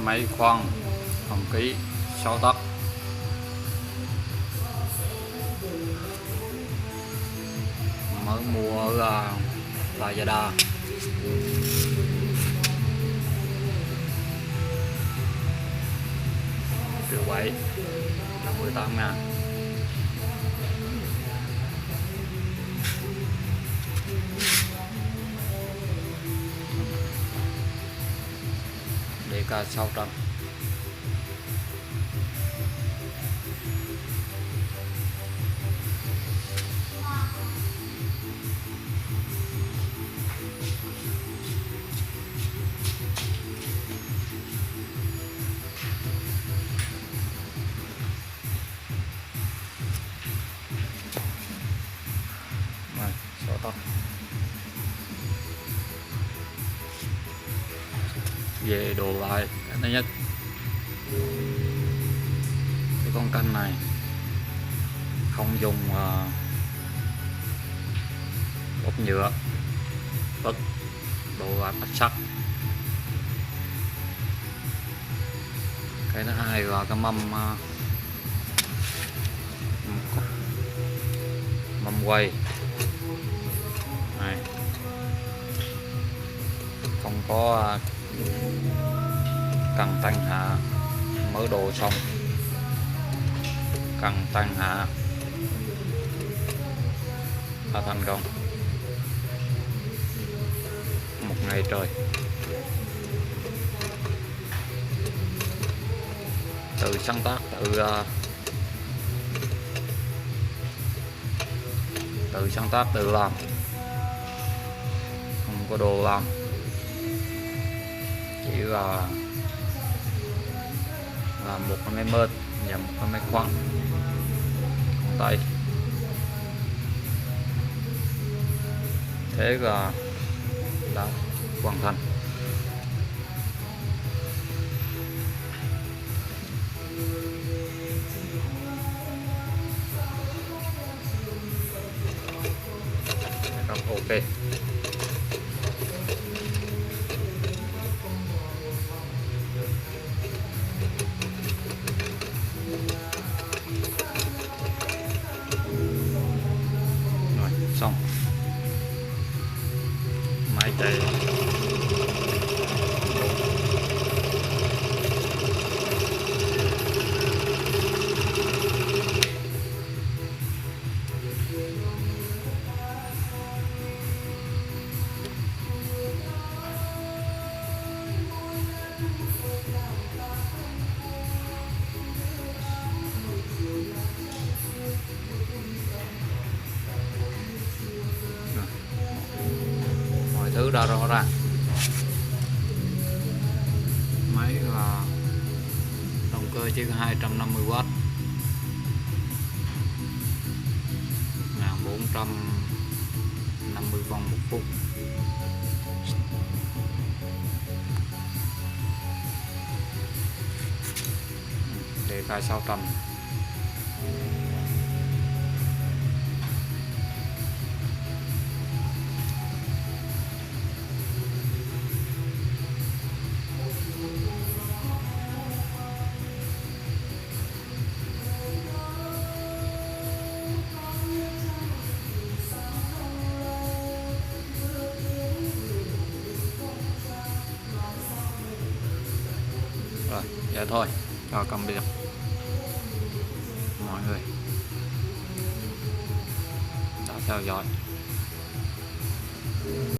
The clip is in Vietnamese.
máy khoan hồng ký 6 tấc, mới mua ở Lazada. Triệu 7 58.000. DK 600. Rồi, 6 tấc. Về đồ lại, cái thứ nhất cái con canh này không dùng ốp nhựa, bất đồ lại bắt sắt. Cái thứ hai là cái mâm quay này, không có cần tăng hạ, mở đồ xong cần tăng hạ là thành công. Một ngày trời tự sáng tác, tự sáng tác, tự làm, không có đồ làm, chỉ là một cái máy mơn và một cái máy khoan con tay. Thế là đã hoàn thành. Ok. Rồi, xong. Máy chạy. Thứ đã rõ ràng. Máy là động cơ chỉ có 250W, 1450 vòng một phút. DK 600. Rồi, vậy thôi, cho cầm biệt mọi người đã theo dõi.